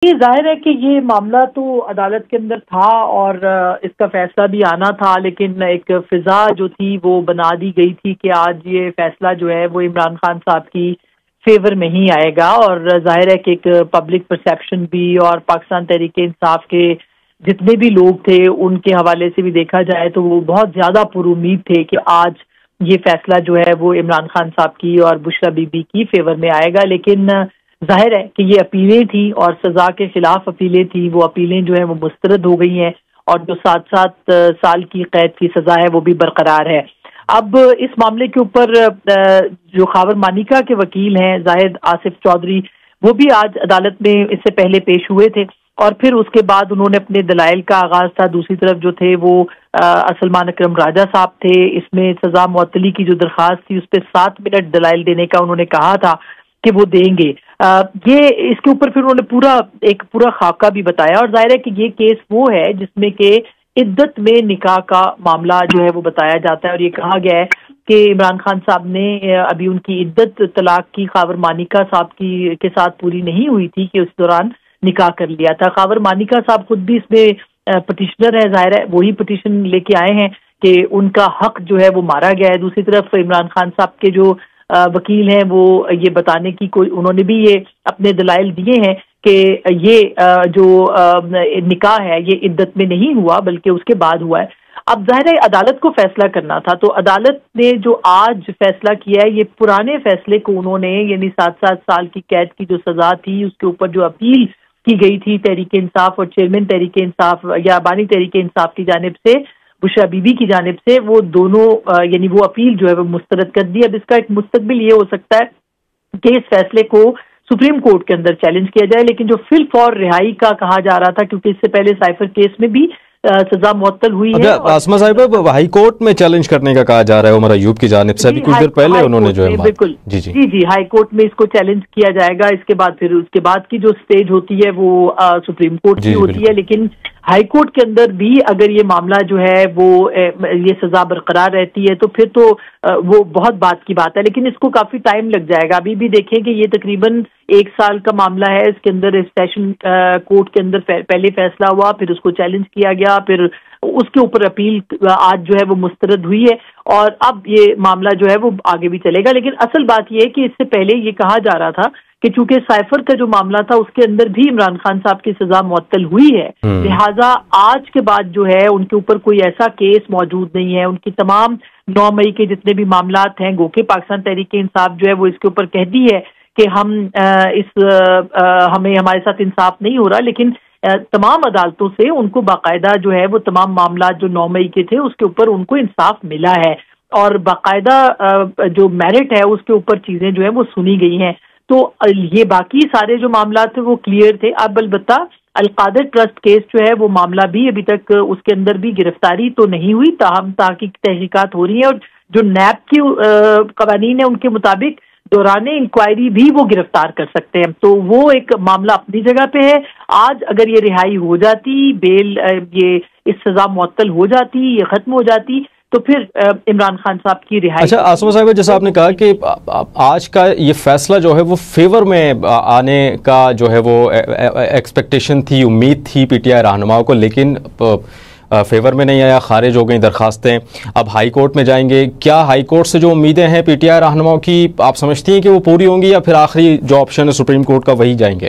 یہ ظاہر ہے کہ یہ معاملہ تو عدالت کے اندر تھا اور اس کا فیصلہ بھی آنا تھا، لیکن ایک فضا جو تھی وہ بنا دی گئی تھی کہ آج یہ فیصلہ جو ہے وہ عمران خان صاحب کی فیور میں ہی آئے گا، اور ظاہر ہے کہ ایک پبلک پرسیپشن بھی اور پاکستان تحریک انصاف کے جتنے بھی لوگ تھے ان کے حوالے سے بھی دیکھا جائے تو وہ بہت زیادہ پر امید تھے کہ آج یہ فیصلہ جو ہے وہ عمران خان صاحب کی اور بشرا بی بی کی فیور میں آئے گا، لیکن ظاہر ہے کہ یہ اپیلیں تھیں اور سزا کے خلاف اپیلیں تھیں، وہ اپیلیں جو ہیں وہ مسترد ہو گئی ہیں اور جو 7 سال کی قید کی سزا ہے وہ بھی برقرار ہے۔ اب اس معاملے کے اوپر جو خاور مانیکا کے وکیل ہیں زاہد آصف چودھری، وہ بھی آج عدالت میں اس سے پہلے پیش ہوئے تھے اور پھر اس کے بعد انہوں نے اپنے دلائل کا آغاز تھا۔ دوسری طرف جو تھے وہ سلمان اکرم راجہ صاحب تھے، اس میں سزا معطلی کی جو درخواست تھی اس پہ 7 منٹ دلائل دینے کا انہوں نے کہا تھا کہ وہ دیں گے۔ یہ اس کے اوپر پھر انہوں نے ایک پورا خاکہ بھی بتایا، اور ظاہر ہے کہ یہ کیس وہ ہے جس میں کہ عدت میں نکاح کا معاملہ جو ہے وہ بتایا جاتا ہے، اور یہ کہا گیا ہے کہ عمران خان صاحب نے ابھی ان کی عدت طلاق کی خاور مانیکا صاحب کے ساتھ پوری نہیں ہوئی تھی کہ اس دوران نکاح کر لیا تھا۔ خاور مانیکا صاحب خود بھی اس میں پٹیشنر ہے، ظاہر ہے وہی پٹیشن لے کے آئے ہیں کہ ان کا حق جو ہے وہ مارا گیا ہے۔ دوسری طرف عمران خان صاحب کے جو وکیل ہیں وہ یہ بتانے کی انہوں نے بھی یہ اپنے دلائل دیے ہیں کہ یہ جو نکاح ہے یہ عدت میں نہیں ہوا بلکہ اس کے بعد ہوا ہے۔ اب ظاہر ہے عدالت کو فیصلہ کرنا تھا، تو عدالت نے جو آج فیصلہ کیا ہے یہ پرانے فیصلے کو انہوں نے یعنی 7 سال کی قید کی جو سزا تھی اس کے اوپر جو اپیل کی گئی تھی تحریک انصاف اور چیئرمین تحریک انصاف یا بانی تحریک انصاف کی جانب سے بشرا بی بی کی جانب سے، وہ دونوں یعنی وہ اپیل جو ہے وہ مسترد کر دی۔ اب اس کا ایک مستقبل یہ ہو سکتا ہے کہ اس فیصلے کو سپریم کورٹ کے اندر چیلنج کیا جائے، لیکن جو فی الفور رہائی کا کہا جا رہا تھا کیونکہ اس سے پہلے سائفر کیس میں بھی سزا معطل ہوئی ہے۔ عاصمہ صاحب ہائی کورٹ میں چیلنج کرنے کا کہا جا رہا ہے عمر ایوب کی جانب سے، ابھی کچھ دیر پہلے انہوں نے جو ہے بالکل جی ہائی کورٹ میں اس کو چیلنج کیا جائے گا، اس کے بعد پھر اس کے بعد کی جو سٹیج ہوتی ہے وہ سپریم کورٹ کی ہوتی ہے، لیکن ہائی کورٹ کے اندر بھی اگر یہ معاملہ جو ہے وہ یہ سزا برقرار رہتی ہے تو پھر تو وہ بہت بات کی بات ہے، لیکن اس کو کافی ٹائم لگ جائے گا۔ ابھی بھی دیکھیں کہ یہ تقریباً 1 سال کا معاملہ ہے، اس کے اندر سیشن کورٹ کے اندر پہلے فیصلہ ہوا، پھر اس کو چیلنج کیا گیا، پھر اس کے اوپر اپیل آج جو ہے وہ مسترد ہوئی ہے اور اب یہ معاملہ جو ہے وہ آگے بھی چلے گا۔ لیکن اصل بات یہ ہے کہ اس سے پہلے یہ کہا جا رہا تھا کہ چونکہ سائفر کا جو معاملہ تھا اس کے اندر بھی عمران خان صاحب کی سزا معطل ہوئی ہے، لہٰذا آج کے بعد جو ہے ان کے اوپر کوئی ایسا کیس موجود نہیں ہے۔ ان کی تمام 9 مئی کے جتنے بھی معاملات ہیں، گو کہ پاکستان تحریک انصاف جو ہے وہ اس کے اوپر کہہ دی ہے کہ ہمیں ہمارے ساتھ انصاف نہیں ہو رہا، لیکن تمام عدالتوں سے ان کو باقاعدہ جو ہے وہ تمام معاملات جو 9 مئی کے تھے اس کے اوپر ان کو انصاف ملا ہے اور باقاعدہ جو میرٹ ہے اس کے اوپر چیزیں جو ہے وہ سنی گئی ہیں۔ تو یہ باقی سارے جو معاملات تھے وہ کلیئر تھے۔ اب البتہ القادر ٹرسٹ کیس جو ہے وہ معاملہ بھی ابھی تک اس کے اندر بھی گرفتاری تو نہیں ہوئی، تاہم تحقیق تحقیقات ہو رہی ہیں اور جو نیب کی قوانین ہیں ان کے مطابق دوران انکوائری بھی وہ گرفتار کر سکتے ہیں، تو وہ ایک معاملہ اپنی جگہ پہ ہے۔ آج اگر یہ رہائی ہو جاتی، بیل یہ اس سزا معطل ہو جاتی، یہ ختم ہو جاتی تو پھر عمران خان صاحب کی رہائی۔ اچھا عاصمہ صاحب جیسا آپ نے کہا کہ آج کا یہ فیصلہ جو ہے وہ فیور میں آنے کا جو ہے وہ ایکسپیکٹیشن تھی، امید تھی پی ٹی آئی رہنماؤں کو، لیکن فیور میں نہیں آیا، خارج ہو گئی درخواستیں، اب ہائی کورٹ میں جائیں گے۔ کیا ہائی کورٹ سے جو امیدیں ہیں پی ٹی آئی رہنماؤں کی آپ سمجھتی ہیں کہ وہ پوری ہوں گی یا پھر آخری جو آپشن ہے سپریم کورٹ کا وہی جائیں گے؟